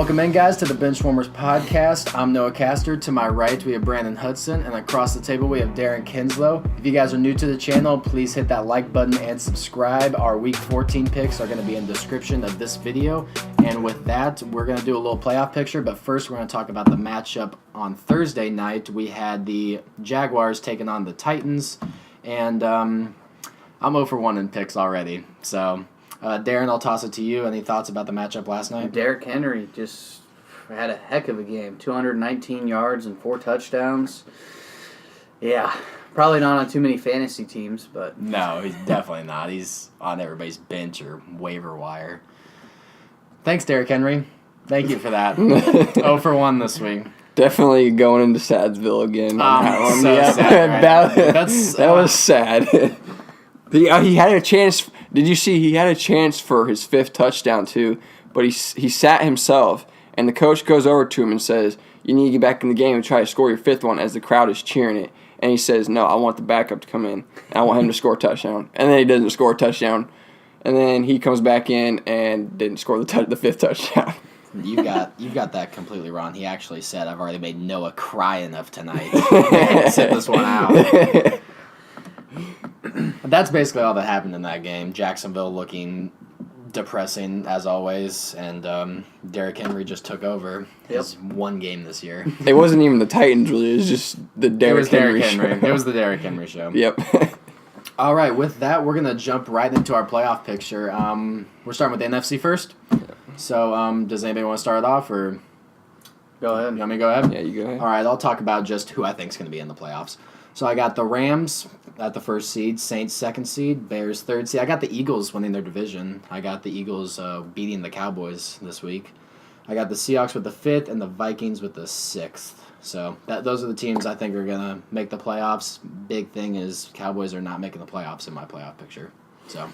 Welcome in, guys, to the BenchWarmers podcast. I'm Noah Castor. To my right, we have Brandon Hudson, and across the table, we have Darren Kinslow. If you guys are new to the channel, please hit that like button and subscribe. Our Week 14 picks are going to be in the description of this video. And with that, we're going to do a little playoff picture, but first we're going to talk about the matchup on Thursday night. We had the Jaguars taking on the Titans, and I'm 0 for 1 in picks already, so... Darren, I'll toss it to you. Any thoughts about the matchup last night? Derrick Henry just had a heck of a game. 219 yards and 4 touchdowns. Yeah, probably not on too many fantasy teams, but... No, he's definitely not. He's on everybody's bench or waiver wire. Thanks, Derrick Henry. Thank you for that. 0 for 1 this week. Definitely going into Sadsville again. Sad, right? That was sad. He had a chance. Did you see he had a chance for his 5th touchdown too? But he sat himself, and the coach goes over to him and says, "You need to get back in the game and try to score your 5th one." As the crowd is cheering it, and he says, "No, I want the backup to come in. And I want him to score a touchdown." And then he doesn't score a touchdown, and then he comes back in and didn't score the 5th touchdown. You got that completely wrong. He actually said, "I've already made Noah cry enough tonight. Sit this one out." That's basically all that happened in that game. Jacksonville looking depressing as always, and Derrick Henry just took over his one game this year. It wasn't even the Titans, really. It was just the Derrick Henry show. It was the Derrick Henry show. Yep. All right, with that, we're going to jump right into our playoff picture. We're starting with the NFC first. So does anybody want to start it off, or... Go ahead. You want me to go ahead? Yeah, you go ahead. All right, I'll talk about just who I think is going to be in the playoffs. So I got the Rams at the 1st seed, Saints 2nd seed, Bears 3rd seed. I got the Eagles winning their division. I got the Eagles beating the Cowboys this week. I got the Seahawks with the 5th and the Vikings with the 6th. So those are the teams I think are going to make the playoffs. Big thing is Cowboys are not making the playoffs in my playoff picture. So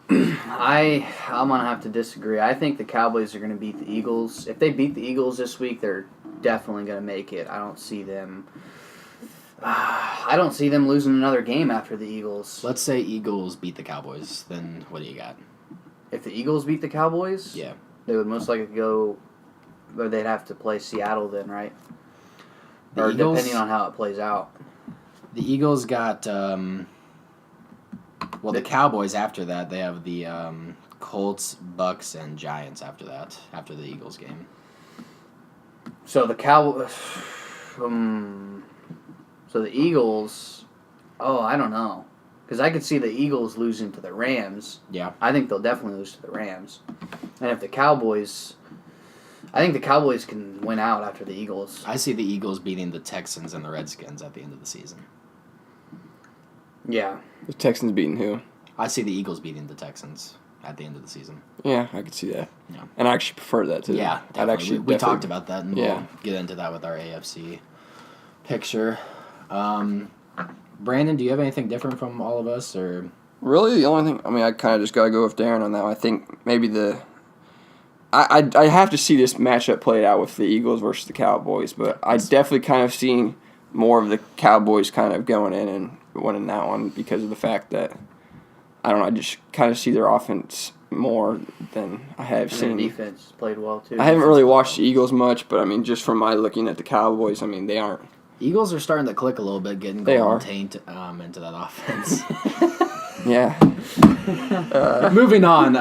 I'm going to have to disagree. I think the Cowboys are going to beat the Eagles. If they beat the Eagles this week, they're definitely going to make it. I don't see them losing another game after the Eagles. let's say Eagles beat the Cowboys. Then what do you got? If the Eagles beat the Cowboys, Yeah. they would most likely go, or they'd have to play Seattle then, right? The or Eagles, depending on how it plays out. The Eagles got, the Cowboys after that. They have the Colts, Bucks, and Giants after that, after the Eagles game. So the Cowboys... So the Eagles, I don't know. Because I could see the Eagles losing to the Rams. Yeah. I think they'll definitely lose to the Rams. And if the Cowboys... I think the Cowboys can win out after the Eagles. I see the Eagles beating the Texans and the Redskins at the end of the season. Yeah. The Texans beating who? I see the Eagles beating the Texans at the end of the season. Yeah, I could see that. Yeah. And I actually prefer that too. Yeah, I'd actually we talked about that, and we'll get into that with our AFC picture. Brandon, do you have anything different from all of us, or? Really, the only thing, I kind of just got to go with Darren on that one. I think maybe I have to see this matchup played out with the Eagles versus the Cowboys, but I definitely kind of seen more of the Cowboys kind of going in and winning that one because of the fact that, I don't know, I just kind of see their offense more than I have seen. Their defense played well, too. I haven't really watched the Eagles much, but, just from my looking at the Cowboys, they aren't. Eagles are starting to click a little bit, getting taint into that offense. Yeah. Moving on.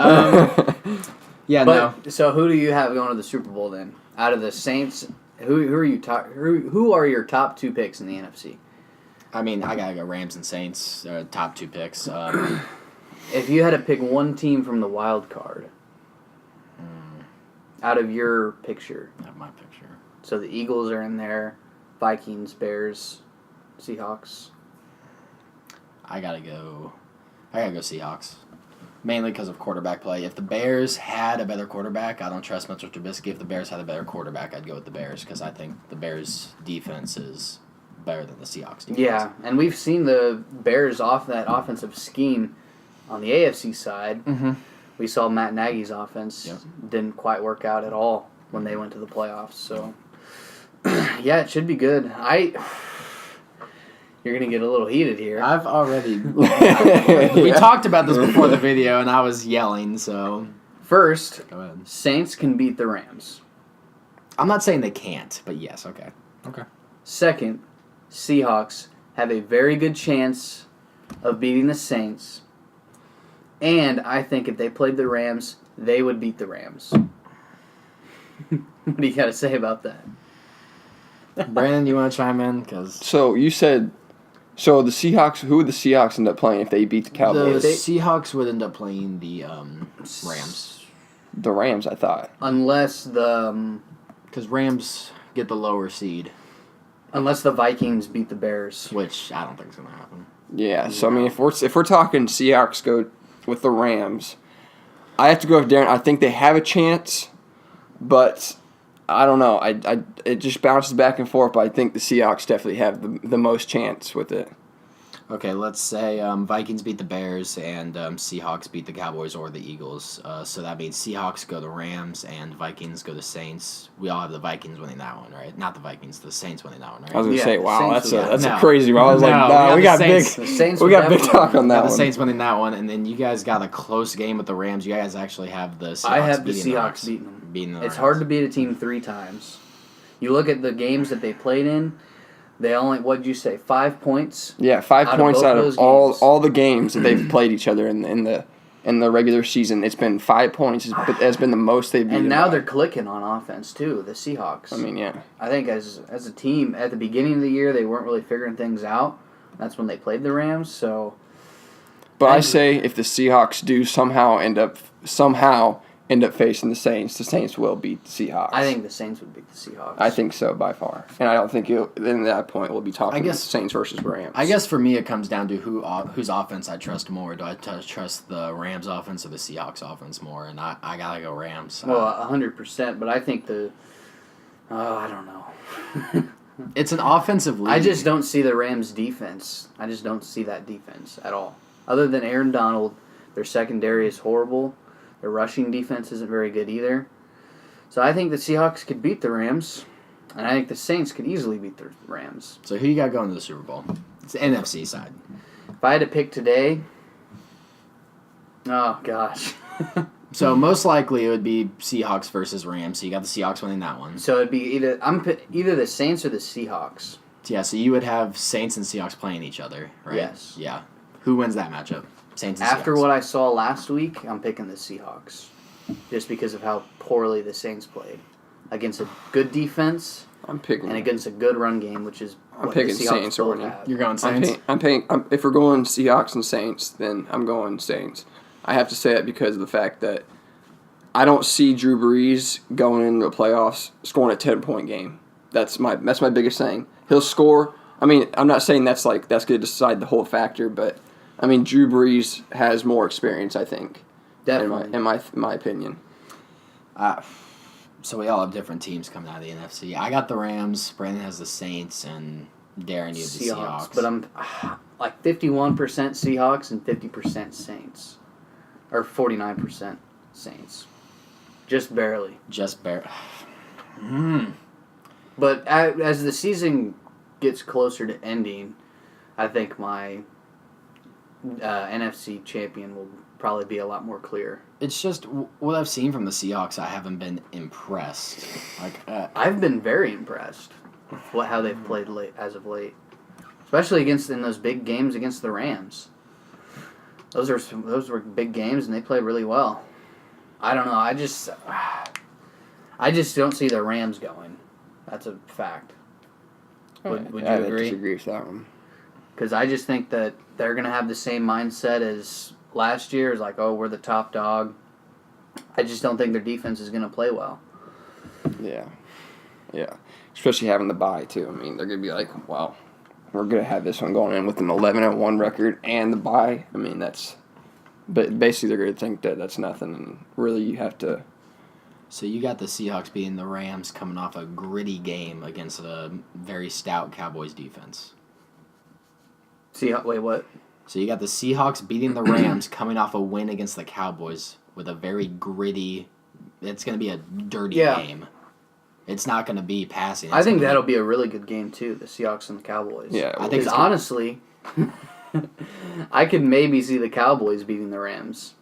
So who do you have going to the Super Bowl then? Out of the Saints, who are your top 2 picks in the NFC? I gotta go Rams and Saints, top 2 picks. If you had to pick one team from the wild card, out of your picture. Have my picture. So the Eagles are in there, Vikings, Bears, Seahawks. I gotta go Seahawks. Mainly because of quarterback play. If the Bears had a better quarterback, I don't trust Mitchell Trubisky. If the Bears had a better quarterback, I'd go with the Bears because I think the Bears' defense is better than the Seahawks' defense. Yeah, and we've seen the Bears off that offensive scheme on the AFC side. Mm-hmm. We saw Matt Nagy's offense didn't quite work out at all when they went to the playoffs. So, yeah, it should be good. You're going to get a little heated here. I've already... We talked about this before the video, and I was yelling, so... First, go ahead. Saints can beat the Rams. I'm not saying they can't, but yes, okay. Okay. Second, Seahawks have a very good chance of beating the Saints. And I think if they played the Rams, they would beat the Rams. What do you got to say about that? Brandon, you want to chime in? Cause So you said, so the Seahawks. Who would the Seahawks end up playing if they beat the the Cowboys? Seahawks would end up playing the Rams. The Rams, I thought. Unless the Because Rams get the lower seed, Vikings beat the Bears. which I don't think is going to happen. Yeah. So I mean, if we're talking Seahawks go with the Rams, I have to go with Darren. I think they have a chance, but I don't know. It just bounces back and forth. But I think the Seahawks definitely have the most chance with it. Okay, let's say Vikings beat the Bears and Seahawks beat the Cowboys or the Eagles. So that means Seahawks go to Rams and Vikings go to Saints. We all have the Vikings winning that one, right? Not the Vikings, the Saints winning that one, right? I was gonna Yeah, say, the wow, Saints that's would- a crazy one. I was No, like, we nah, got we the got Saints. big. The Saints We would got big definitely- talk on that Got the one. Saints winning that one, and then you guys got a close game with the Rams. You guys actually have the Seahawks I have the beating Seahawks Rams. beating them. Beating the It's Rams. hard to beat a team 3 times. You look at the games that they played in, they only, what'd you say, 5 points? Yeah, 5 Out of points both out those of all games. all the games that they've played each other in the regular season. It's been 5 points. Has been the most they've beaten. And now by. they're clicking on offense, too, the Seahawks. I mean, yeah. I think as a team, at the beginning of the year, they weren't really figuring things out. That's when they played the Rams, so... But I say if the Seahawks do somehow end up facing the Saints will beat the Seahawks. I think the Saints would beat the Seahawks. I think so by far, and I don't think then at that point we'll be talking. I guess- Saints versus Rams. I guess for me it comes down to whose offense I trust more. Do I trust the Rams offense or the Seahawks offense more? And I gotta go Rams. Well, 100%, but I think I don't know. It's an offensive league. I just don't see the Rams' defense. I just don't see that defense at all. Other than Aaron Donald, their secondary is horrible. Their rushing defense isn't very good either. So I think the Seahawks could beat the Rams, and I think the Saints could easily beat the Rams. So who you got going to the Super Bowl? It's the NFC side. If I had to pick today, oh gosh. So most likely it would be Seahawks versus Rams. So you got the Seahawks winning that one. So it'd be either the Saints or the Seahawks. Yeah, so you would have Saints and Seahawks playing each other, right? Yes. Yeah. Who wins that matchup? Saints and After Seahawks. what I saw last week, I'm picking the Seahawks. Just because of how poorly the Saints played. Against a good defense I'm picking. and against a good run game, which is I'm what picking the Seahawks Saints both winning. have. You're going I'm Saints? paying. If we're going Seahawks and Saints, then I'm going Saints. I have to say that because of the fact that I don't see Drew Brees going into the playoffs scoring a 10-point game. That's my biggest thing. He'll score. I mean, I'm not saying that's going to decide the whole factor, but I mean Drew Brees has more experience. I think, Definitely. in my opinion. So we all have different teams coming out of the NFC. I got the Rams. Brandon has the Saints, and Darren, you have the Seahawks. But I'm like 51% Seahawks and 50% Saints. Or 49% Saints. Just barely. Just bare. But as the season gets closer to ending, I think my NFC champion will probably be a lot more clear. It's just what I've seen from the Seahawks. I haven't been impressed. I've been very impressed with how they've played as of late, especially in those big games against the Rams. Those were big games, and they played really well. I don't know. I just don't see the Rams going. That's a fact. Would you I agree? disagree with that one. Because I just think that they're going to have the same mindset as last year. It's like, oh, we're the top dog. I just don't think their defense is going to play well. Yeah. Especially having the bye too. I mean, they're gonna be like, wow, we're gonna have this one going in with an 11-1 record and the bye. I mean, but basically they're gonna think that that's nothing, and really you have to. So you got the Seahawks beating the Rams, coming off a gritty game against a very stout Cowboys defense. Wait, what? So you got the Seahawks beating the Rams, coming off a win against the Cowboys with a very gritty. It's going to be a dirty game. It's not going to be passing. I think that'll be a really good game too. The Seahawks and the Cowboys. Yeah, I think Because honestly, I could maybe see the Cowboys beating the Rams.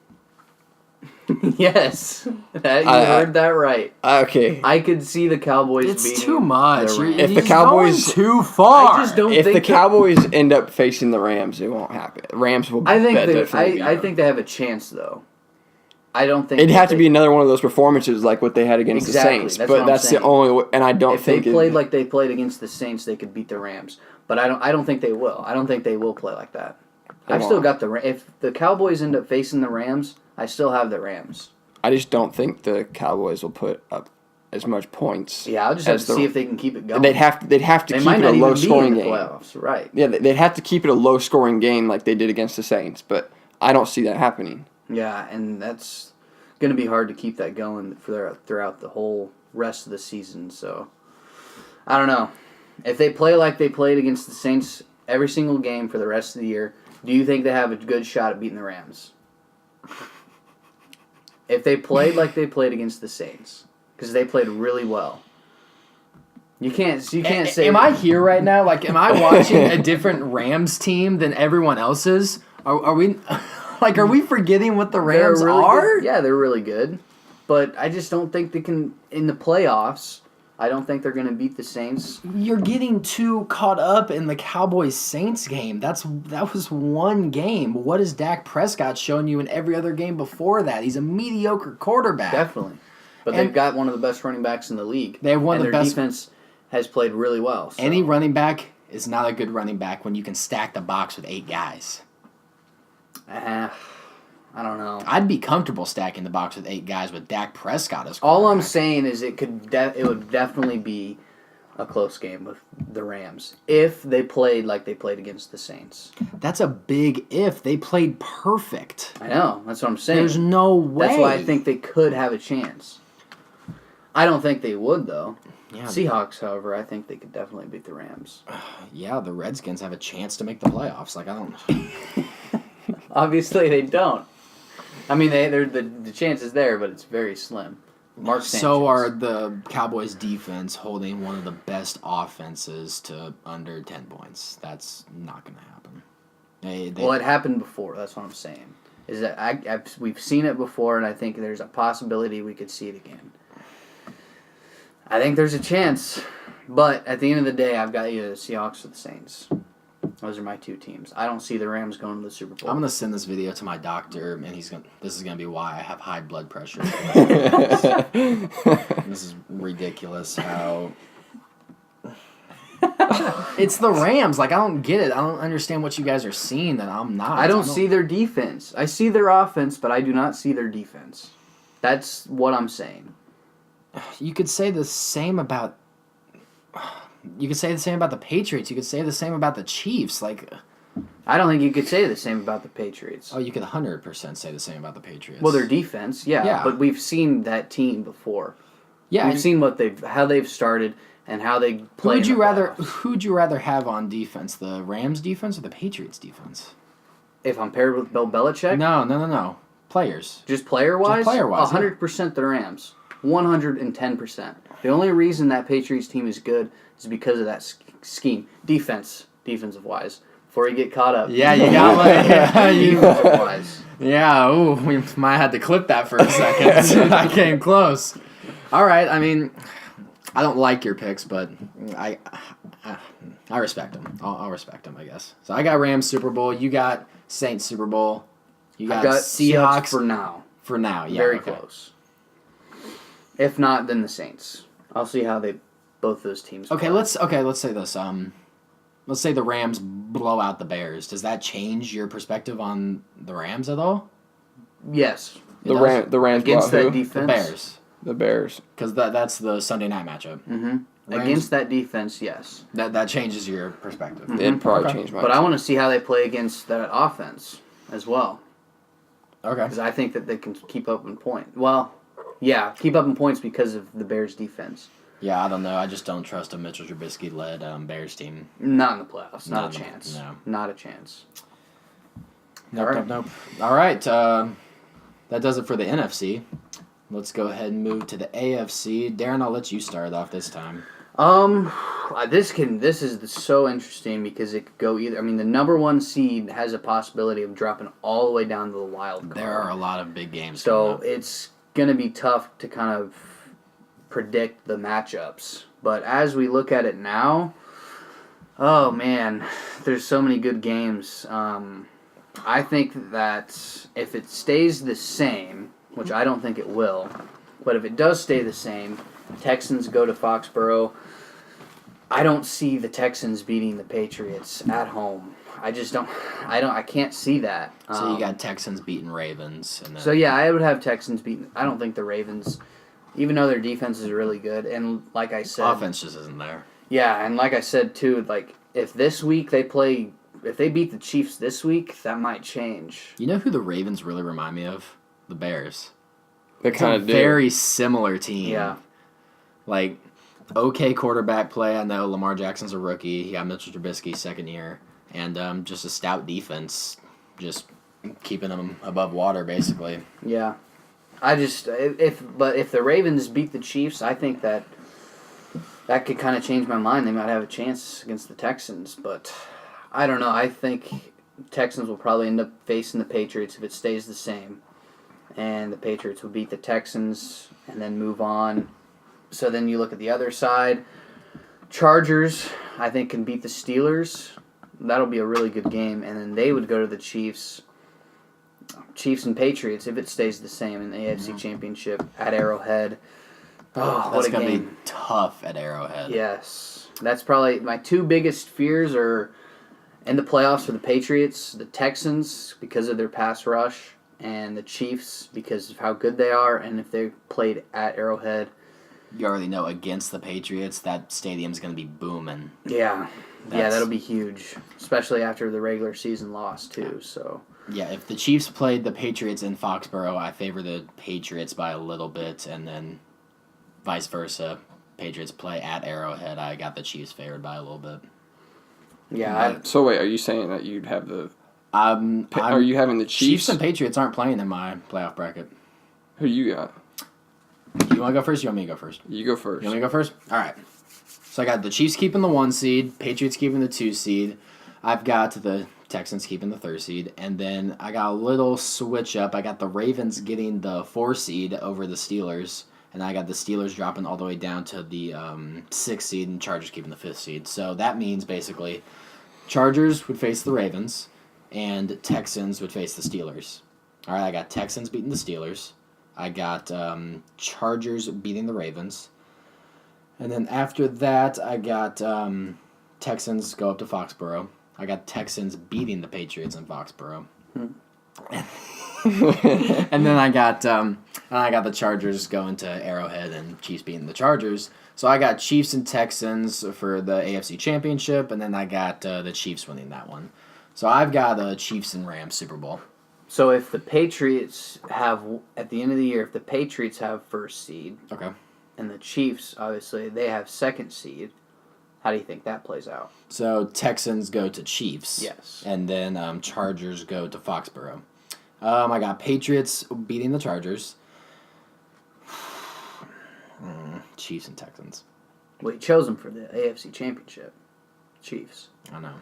Yes, you heard that right. Okay. I could see the Cowboys It's beating too much. the Rams. If the Cowboys going too far. I just don't If think the Cowboys end up facing the Rams, it won't happen. Rams will. I think definitely beat I them. think they have a chance though. I don't think It'd have to be another one of those performances like what they had against Exactly, the Saints. that's But what I'm that's the saying. only way, and I don't if they think played like they played against the Saints, they could beat the Rams. But I don't think they will. I don't think they will play like that. I've still got if the Cowboys end up facing the Rams, I still have the Rams. I just don't think the Cowboys will put up as much points. Yeah, I'll just have to see if they can keep it going. They'd have to They keep might it not a low even be in scoring the game. playoffs, right? Yeah, they'd have to keep it a low scoring game like they did against the Saints, but I don't see that happening. Yeah, and that's going to be hard to keep that going throughout the whole rest of the season. So I don't know. If they play like they played against the Saints every single game for the rest of the year, do you think they have a good shot at beating the Rams? If they played like they played against the Saints, because they played really well. You can't say. Am I here right now? Like, am I watching a different Rams team than everyone else's? Are we, like, are we forgetting what the They're Rams really are? good. Yeah, they're really good, but I just don't think they can in the playoffs. I don't think they're going to beat the Saints. You're getting too caught up in the Cowboys-Saints game. That was one game. What has Dak Prescott shown you in every other game before that? He's a mediocre quarterback. Definitely. But they've got one of the best running backs in the league. They have one of the their best. defense has played really well. So. Any running back is not a good running back when you can stack the box with 8 guys. I don't know. I'd be comfortable stacking the box with 8 guys with Dak Prescott as All I'm quarterback. saying is it would definitely be a close game with the Rams if they played like they played against the Saints. That's a big if. They played perfect. I know. That's what I'm saying. There's no way. That's why I think they could have a chance. I don't think they would, though. Yeah, Seahawks, however, I think they could definitely beat the Rams. yeah, the Redskins have a chance to make the playoffs. Like, I don't. Obviously, they don't. I mean, the chance is there, but it's very slim. Mark Sanchez. So are the Cowboys' defense holding one of the best offenses to under 10 points. That's not going to happen. Well, it happened before. That's what I'm saying. Is that we've seen it before, and I think there's a possibility we could see it again. I think there's a chance, but at the end of the day, I've got either the Seahawks or the Saints. Those are my 2 teams. I don't see the Rams going to the Super Bowl. I'm going to send this video to my doctor, and this is going to be why I have high blood pressure. This is ridiculous how... It's the Rams. Like, I don't get it. I don't understand what you guys are seeing that I'm not. I don't see their defense. I see their offense, but I do not see their defense. That's what I'm saying. You could say the same about... You could say the same about the Patriots. You could say the same about the Chiefs. Like, I don't think you could say the same about the Patriots. oh, you could 100% say the same about the Patriots. Well, their defense, yeah, but we've seen that team before. yeah, We've seen how they've started and how they play. Who'd you rather have on defense? The Rams defense or the Patriots defense? If I'm paired with Bill Belichick, No. Players. just player-wise, Just player-wise, 100% the Rams, 110%. The only reason that Patriots team is good is because of that scheme. Defensive-wise. Before you get caught up. Yeah, you got one. Defensive-wise. Yeah, ooh, we might have to clip that for a second. I came close. All right, I mean, I don't like your picks, but I respect them. I'll respect them, I guess. So I got Rams Super Bowl. You got Saints Super Bowl. You got Seahawks for now. For now, yeah. Very okay. close. If not, then the Saints. I'll see how both those teams Okay, play. let's say this. Let's say the Rams blow out the Bears. Does that change your perspective on the Rams at all? Yes. The Rams Against blow out that who? defense. The Bears. Because that's the Sunday night matchup. Mm-hmm. Against that defense, yes. That changes your perspective. Mm-hmm. It'd probably change mine. But I want to see how they play against that offense as well. Okay. Because I think that they can keep up in points. Well, yeah, keep up in points because of the Bears' defense. Yeah, I don't know. I just don't trust a Mitchell Trubisky-led Bears team. Not in the playoffs. Not a No, chance. no. Not a chance. Nope. All right. That does it for the NFC. Let's go ahead and move to the AFC. Darren, I'll let you start off this time. This is so interesting because it could go either. I mean, the number one seed has a possibility of dropping all the way down to the wild card. There are a lot of big games. So it's going to be tough to kind of predict the matchups. But as we look at it now, oh man, there's so many good games. I think that if it stays the same, which I don't think it will, but if it does stay the same, Texans go to Foxborough. I don't see the Texans beating the Patriots at home. I just don't. I can't see that. So you got Texans beating Ravens. And then So yeah, I would have Texans beating. I don't think the Ravens, even though their defense is really good, and like I said, offense just isn't there. Yeah, and like I said too, like if this week they play, if they beat the Chiefs this week, that might change. You know who the Ravens really remind me of? The Bears. They It's a kind of do. very similar team. Yeah. Like, okay quarterback play. I know Lamar Jackson's a rookie. He got Mitchell Trubisky second year. And just a stout defense. Just keeping them above water, basically. Yeah, I just if the Ravens beat the Chiefs, I think that could kind of change my mind. They might have a chance against the Texans, but I don't know. I think Texans will probably end up facing the Patriots if it stays the same, and the Patriots will beat the Texans and then move on. So then you look at the other side. Chargers, I think, can beat the Steelers. That'll be a really good game, and then they would go to the Chiefs. Chiefs and Patriots if it stays the same in the AFC Championship at Arrowhead. Oh, That's what a going to game. be tough at Arrowhead. Yes. That's probably my two biggest fears are in the playoffs for the Patriots, the Texans because of their pass rush, and the Chiefs because of how good they are, and if they played at Arrowhead. You already know against the Patriots, that stadium's going to be booming. Yeah. Yeah, That's- that'll be huge, especially after the regular season loss too, so... Yeah, if the Chiefs played the Patriots in Foxborough, I favor the Patriots by a little bit, and then vice versa. Patriots play at Arrowhead, I got the Chiefs favored by a little bit. Yeah, So wait, are you saying that you'd have the? Are Are you having the Chiefs Chiefs? and Patriots aren't playing in my playoff bracket. Who you got? You want to go first? Or you want me to go first? You go first. You want me to go first? All right. So I got the Chiefs keeping the 1 seed, Patriots keeping the 2 seed. I've got the Texans keeping the 3rd seed, and then I got a little switch up. I got the Ravens getting the 4 seed over the Steelers, and I got the Steelers dropping all the way down to the 6th seed, and Chargers keeping the 5th seed. So that means basically Chargers would face the Ravens, and Texans would face the Steelers. All right, I got Texans beating the Steelers. I got Chargers beating the Ravens. And then after that, I got Texans go up to Foxborough. I got Texans beating the Patriots in Foxborough. And then I got the Chargers going to Arrowhead and Chiefs beating the Chargers. So I got Chiefs and Texans for the AFC Championship, and then I got the Chiefs winning that one. So I've got a Chiefs and Rams Super Bowl. So if the Patriots have, at the end of the year, if the Patriots have 1st seed, Okay. and the Chiefs, obviously, they have 2nd seed, how do you think that plays out? So Texans go to Chiefs. Yes. And then Chargers go to Foxborough. I got Patriots beating the Chargers. Chiefs and Texans. Well, you chose them for the AFC Championship. Chiefs. I know.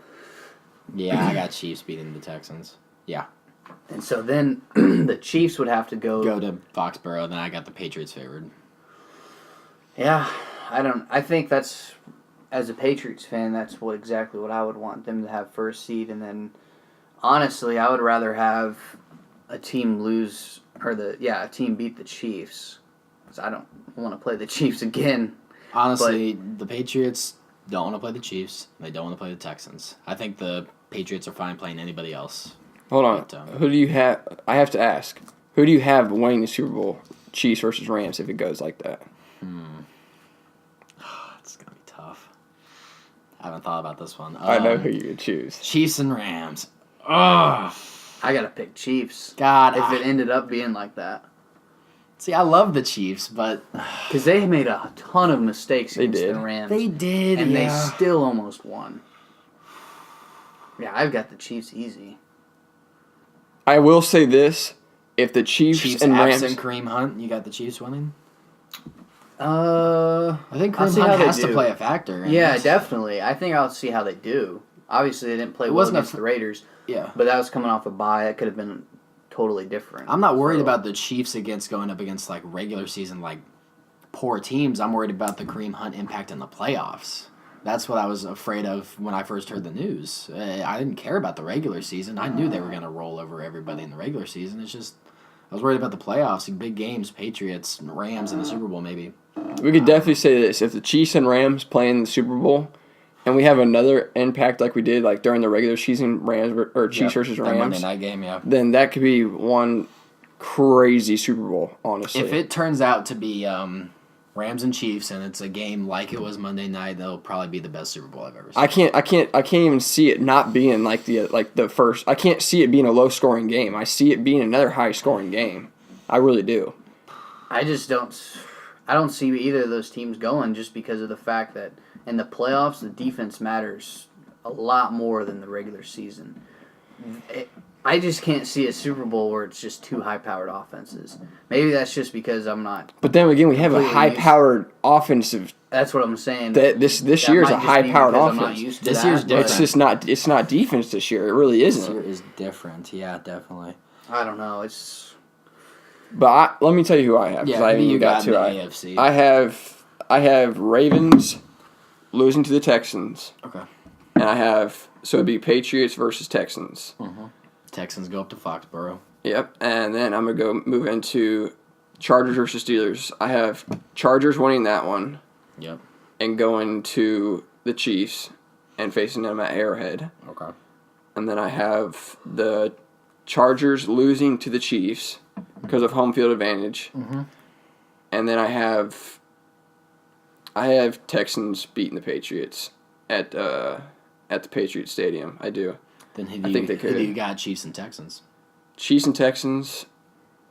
Yeah, I got Chiefs beating the Texans. Yeah. And so then the Chiefs would have to Go to Foxborough, then I got the Patriots favored. Yeah, I think that's, as a Patriots fan, that's exactly what I would want them to have 1st seed, and then honestly, I would rather have a team lose a team beat the Chiefs, because I don't want to play the Chiefs again. Honestly, the Patriots don't want to play the Chiefs. They don't want to play the Texans. I think the Patriots are fine playing anybody else. Hold on. But, Who do you have? I have to ask. Who do you have winning the Super Bowl? Chiefs versus Rams if it goes like that. It's going to be tough. I haven't thought about this one. I know who you would choose. Chiefs and Rams. Ugh. I gotta pick Chiefs. God. If it ended up being like that. See, I love the Chiefs, but Because they made a ton of mistakes They against did. the Rams. they did, and they yeah. still almost won. Yeah, I've got the Chiefs easy. I will say this: if the Chiefs, Chiefs and Rams, absent Kareem Hunt, you got the Chiefs winning? I think I'll Kareem see how Hunt they has to do. play a factor. in Yeah, it. definitely. I think I'll see how they do. Obviously, they didn't play It well wasn't a against the Raiders, Yeah. but that was coming off a bye. It could have been totally different. I'm not worried So- about the Chiefs going up against like regular season like poor teams. I'm worried about the Kareem Hunt impact in the playoffs. That's what I was afraid of when I first heard the news. I didn't care about the regular season. I knew they were going to roll over everybody in the regular season. It's just I was worried about the playoffs, big games, Patriots, Rams in the Super Bowl maybe. We could definitely say this: if the Chiefs and Rams play in the Super Bowl, and we have another impact like we did like during the regular season, Chiefs versus That Rams, Monday night game, yeah. then that could be one crazy Super Bowl. Honestly, If it turns out to be Rams and Chiefs and it's a game like it was Monday night, that'll probably be the best Super Bowl I've ever seen. I can't even see it not being like the first. I can't see it being a low scoring game. I see it being another high scoring game. I really do. I just don't. I don't see either of those teams going just because of the fact that in the playoffs the defense matters a lot more than the regular season. I just can't see a Super Bowl where it's just two high-powered offenses. Maybe that's just because I'm not. But then again, we have a Completely high-powered offensive. That's what I'm saying. This That year is might a just be high-powered because I'm not offense. used to This that, year's but different. It's not defense this year. It really This isn't. year is different, yeah, definitely. I don't know. It's But let me tell you who I have. 'Cause Yeah, I who haven't you even got in to the I- AFC? I have Ravens losing to the Texans, Okay. and I have so it'd be Patriots versus Texans. Texans go up to Foxborough. Yep, and then I'm gonna move into Chargers versus Steelers. I have Chargers winning that one Yep. and going to the Chiefs and facing them at Arrowhead. Okay. And then I have the Chargers losing to the Chiefs because of home field advantage. Mm-hmm. And then I have Texans beating the Patriots at the Patriots Stadium. I do. Then I think they who do could. you got? Chiefs and Texans. Chiefs and Texans.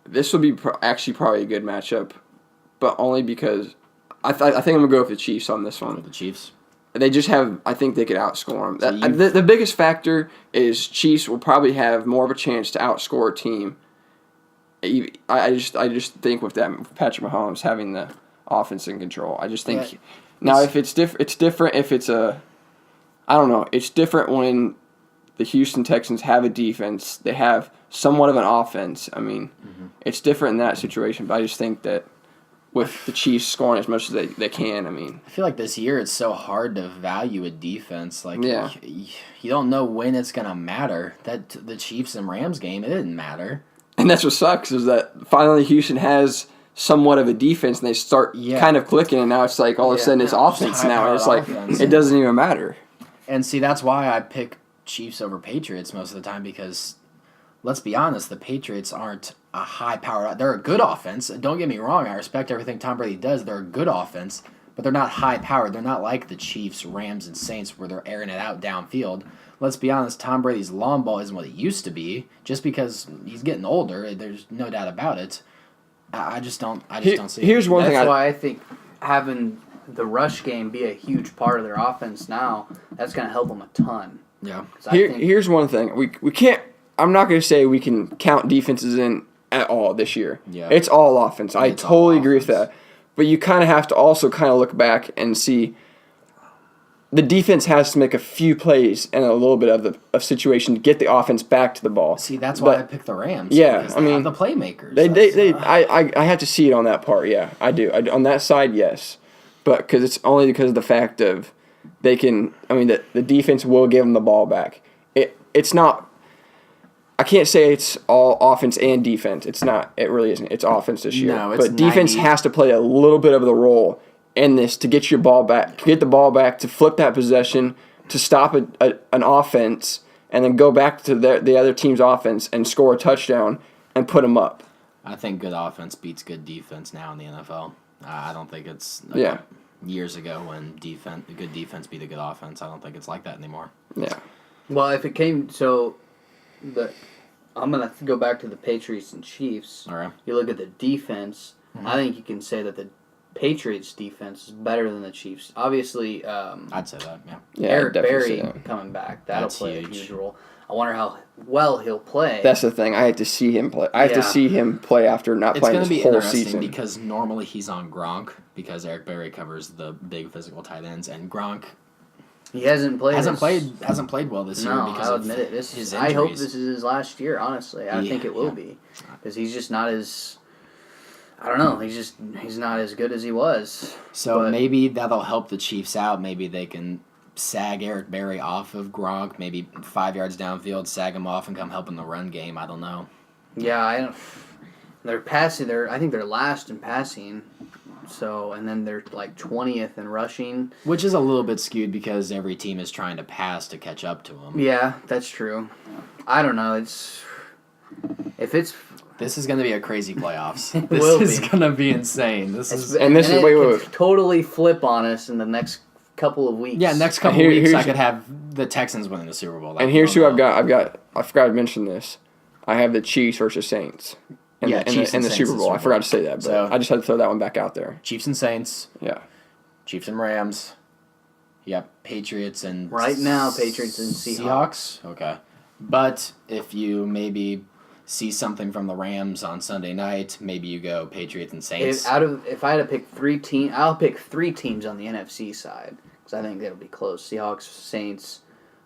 This will be actually probably a good matchup, but only because I think I'm gonna go with the Chiefs on this For one. the Chiefs. They just have. I think they could outscore them. So The biggest factor is Chiefs will probably have more of a chance to outscore a team. I just think with that with Patrick Mahomes having the offense in control. I just think Yeah. now if it's different if it's a. I don't know. It's different when the Houston Texans have a defense. They have somewhat of an offense. I mean, it's different in that situation. But I just think that with the Chiefs scoring as much as they can, I mean. I feel like this year it's so hard to value a defense. Like, Yeah. you don't know when it's gonna matter. That the Chiefs and Rams game, it didn't matter. And that's what sucks is that finally Houston has somewhat of a defense and they start Yeah. kind of clicking and now it's like all of a sudden it's now offense it's now and it's like high-powered offense. it doesn't even matter. And see, that's why I pick Chiefs over Patriots most of the time because, let's be honest, the Patriots aren't a high-powered. They're a good offense. Don't get me wrong. I respect everything Tom Brady does. They're a good offense, but they're not high-powered. They're not like the Chiefs, Rams, and Saints where they're airing it out downfield. Let's be honest, Tom Brady's long ball isn't what it used to be. Just because he's getting older, there's no doubt about it. I just don't see it. Here's one thing that's why I think having the rush game be a huge part of their offense now. That's going to help them a ton. Yeah. 'Cause I think Here's one thing. We can't I'm not going to say we can count defenses in at all this year. Yeah. It's all offense. I It's all totally agree with offense. that. But you kind of have to also kind of look back and see the defense has to make a few plays and a little bit of situation to get the offense back to the ball. See, that's why But- I picked the Rams. Yeah, because I they mean, have the playmakers. They That's, I have to see it on that part. Yeah, I do. On that side, yes, but because it's only because of the fact of they can. I mean, the defense will give them the ball back. It's not. I can't say it's all offense and defense. It's not. It really isn't. It's offense this year. No, it's but defense 90. has to play a little bit of the role in this to get your ball back, to get the ball back, to flip that possession, to stop an offense, and then go back to the other team's offense and score a touchdown and put them up. I think good offense beats good defense now in the NFL. I don't think it's Yeah. years ago when good defense beat a good offense. I don't think it's like that anymore. Yeah. Well, if it came I'm gonna go back to the Patriots and Chiefs. All right. You look at the defense. I think you can say that the Patriots defense is better than the Chiefs. Obviously, I'd say that. Yeah. Yeah, Eric definitely say Berry that. coming back, that'll That's play huge. a huge role. I wonder how well he'll play. That's the thing. I have to see him play. I have to Yeah. see him play after not It's playing going to this be whole interesting season. because normally he's on Gronk because Eric Berry covers the big physical tight ends, and Gronk he hasn't played. hasn't played well this year No, because I'll of admit it. his I hope injuries. this is his last year. Honestly, I Yeah, think it will yeah. be because he's just not as. I don't know. He's not as good as he was. So but- maybe that'll help the Chiefs out. Maybe they can sag Eric Berry off of Gronk, maybe 5 yards downfield, sag him off and come help in the run game. I don't know. Yeah, I don't. They're passing. I think they're last in passing. So and then they're like 20th in rushing. Which is a little bit skewed because every team is trying to pass to catch up to them. Yeah, that's true. I don't know. This is going to be a crazy playoffs. It This will is be. going to be insane. This is And this is- it wait, could wait. totally flip on us in the next couple of weeks. yeah. Next couple Here- weeks, I here's- could have the Texans winning the Super Bowl. And here's who I've got. I forgot to mention this. I have the Chiefs versus Saints. In Yeah, the, Chiefs in and the Saints Super in Bowl. the I Super forgot Bowl. to say that, but So- I just had to throw that one back out there. Chiefs and Saints, Yeah. Chiefs and Rams. Yep, Patriots and Right now, Patriots and Seahawks. Okay, but if you maybe see something from the Rams on Sunday night, maybe you go Patriots and Saints. If I had to pick 3 teams, I'll pick 3 teams on the NFC side because I think it'll be close. Seahawks, Saints,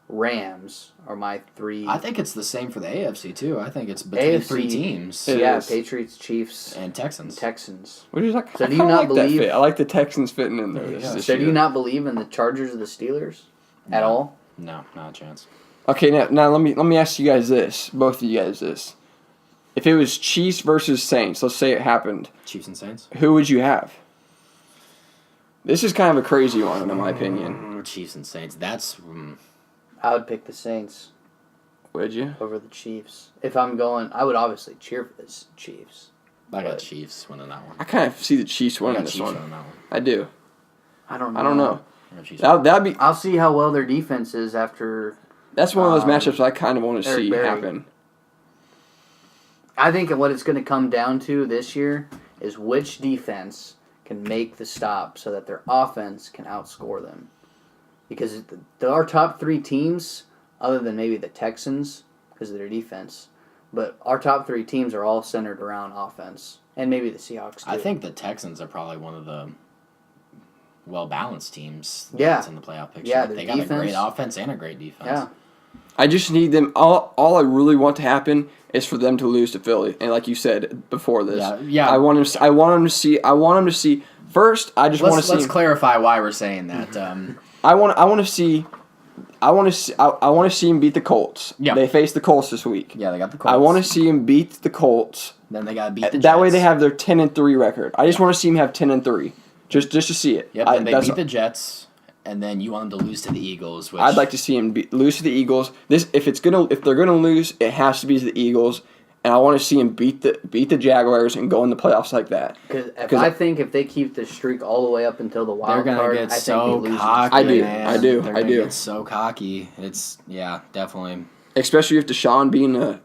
Rams are my 3. I think it's the same for the AFC too. I think it's between AFC 3 teams It yeah, is. Patriots, Chiefs, and Texans. Texans. Which is like, So I do you kinda not like believe- that fit. I like the Texans fitting in there. Yeah. This So do year. you not believe in the Chargers or the Steelers at No. all? No, not a chance. Okay, now let me ask you guys this, both of you guys this. If it was Chiefs versus Saints, let's say it happened, Chiefs and Saints. who would you have? This is kind of a crazy one, in my opinion. Chiefs and Saints. That's I would pick the Saints Would you? over the Chiefs. If I'm going, I would obviously cheer for the Chiefs. I got But- Chiefs winning that one. I kind of see the Chiefs I winning got this Chiefs one. winning that one. I do. I don't know. I don't know. I got Chiefs. That'd be. I'll see how well their defense is after. That's one of those Um, matchups I kind of want to Eric see Berry. happen. I think what it's going to come down to this year is which defense can make the stop so that their offense can outscore them. Because our top 3 teams, other than maybe the Texans because of their defense, but our top 3 teams are all centered around offense. And maybe the Seahawks too. I think the Texans are probably one of the well-balanced teams Yeah. that's in the playoff picture. Yeah, Like, their they got a great defense- offense and a great defense. Yeah. I just need them. All I really want to happen is for them to lose to Philly. And like you said before this, Yeah. I want them. I want them to see. I want them to see. First, I just want to Let's see. let's clarify why we're saying that. I want to see. I want to see him beat the Colts. Yeah. They face the Colts this week. Yeah, they got the Colts. I want to see him beat the Colts. Then they got to beat the That way Jets. they have their 10-3 record. I just want to see him have 10-3, just to see it. Yep, then they beat the Jets, and then you want them to lose to the Eagles. Which I'd like to see him lose to the Eagles. If they're gonna lose, it has to be to the Eagles, and I want to see him beat the Jaguars and go in the playoffs like that. Because I think if they keep the streak all the way up until the They're wild gonna card, get I so think they lose. cocky. I do, man. I do, They're I gonna do. Get so cocky. It's definitely. Especially if Deshaun being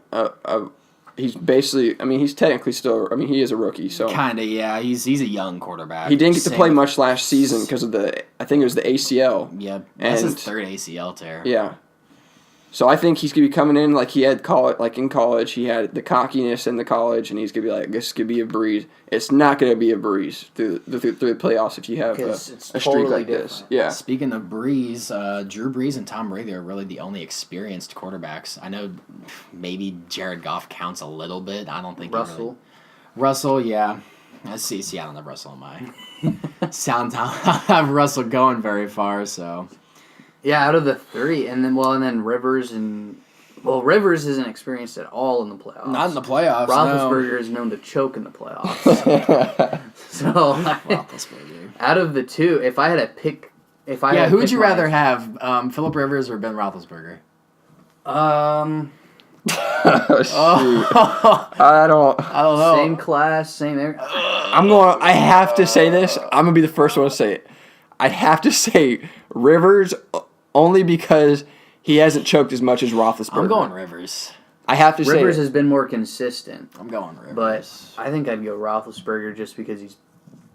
he's basically. I mean, he's technically still. I mean, he is a rookie, so Kind of, yeah. He's a young quarterback. he didn't get to Same play with- much last season because of I think it was the ACL. Yep, that's his And- third ACL tear. Yeah. So I think he's gonna be coming in like he had in college. He had the cockiness in the college, and he's gonna be like, "This could be a breeze." It's not gonna be a breeze through the playoffs if you have a 'Cause it's streak totally like this. different. Yeah. Speaking of Breeze, Drew Brees and Tom Brady are really the only experienced quarterbacks. I know maybe Jared Goff counts a little bit. I don't think he Russell. Russell, yeah. I see. I don't have Russell in my sound. I don't have Russell going very far. So Yeah, out of the 3, and then Rivers Rivers isn't experienced at all in the playoffs. not in the playoffs. Roethlisberger is known to choke in the playoffs. So No. Roethlisberger. out of the 2, if I had to pick, Who would you rather have, Philip Rivers or Ben Roethlisberger? Um, Oh, shoot. I don't know. same class, same. I have to say this. I'm gonna be the first one to say it. I have to say Rivers only because he hasn't choked as much as Roethlisberger. I'm going Rivers. I have to say Rivers it. has been more consistent, I'm going Rivers. but I think I'd go Roethlisberger just because he's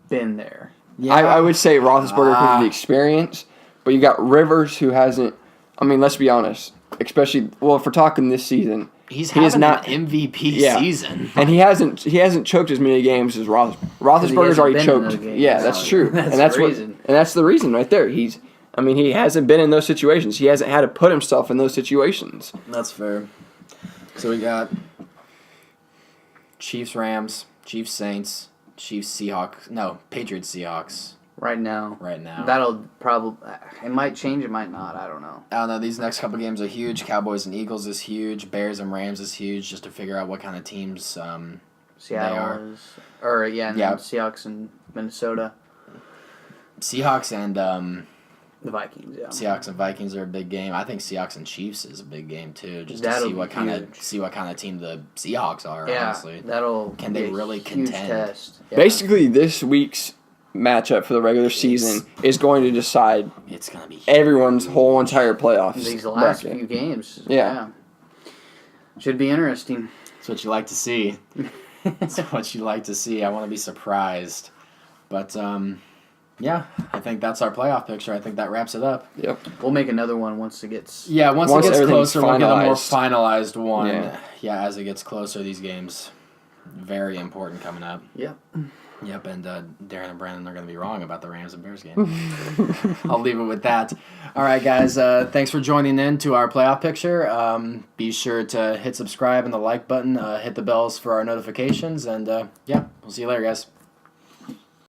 been there. Yeah. I would say Roethlisberger because of the experience, but you got Rivers who hasn't. I mean, let's be honest. Especially, well, if we're talking this season, He's he is having not an MVP yeah. season. And he hasn't choked as many games as Roethlisberger's already been in choked. those games. Yeah, that's true. That's and that's the what reason. and that's the reason right there. He hasn't been in those situations. He hasn't had to put himself in those situations. That's fair. So we got Chiefs Rams, Chiefs Saints, Chiefs Seahawks. No, Patriots Seahawks. Right now. That'll probably. It might change. It might not. I don't know. I don't know. These next couple games are huge. Cowboys and Eagles is huge. Bears and Rams is huge. Just to figure out what kind of teams Seattle they are. is. Or and then Seahawks and Minnesota. Seahawks and The Vikings. Yeah. Seahawks and Vikings are a big game. I think Seahawks and Chiefs is a big game too. Just That'll to be see what kind huge. of team the Seahawks are. Yeah. Honestly, Can they be a really huge contend? Test. Yeah. Basically, this week's matchup for the regular season is going to decide it's gonna be everyone's whole entire playoffs. These last bracket. few games. Yeah. Should be interesting. That's what you like to see. That's what you like to see. I want to be surprised, but yeah, I think that's our playoff picture. I think that wraps it up. Yep. We'll make another one once it gets. Yeah, once it gets everything's closer, we'll get a more finalized. finalized one. Yeah. Yeah, as it gets closer, these games very important coming up. Yep. Yep, and Darren and Brandon are going to be wrong about the Rams and Bears game. I'll leave it with that. All right, guys, thanks for joining in to our playoff picture. Be sure to hit subscribe and the like button, hit the bells for our notifications, and yeah, we'll see you later, guys.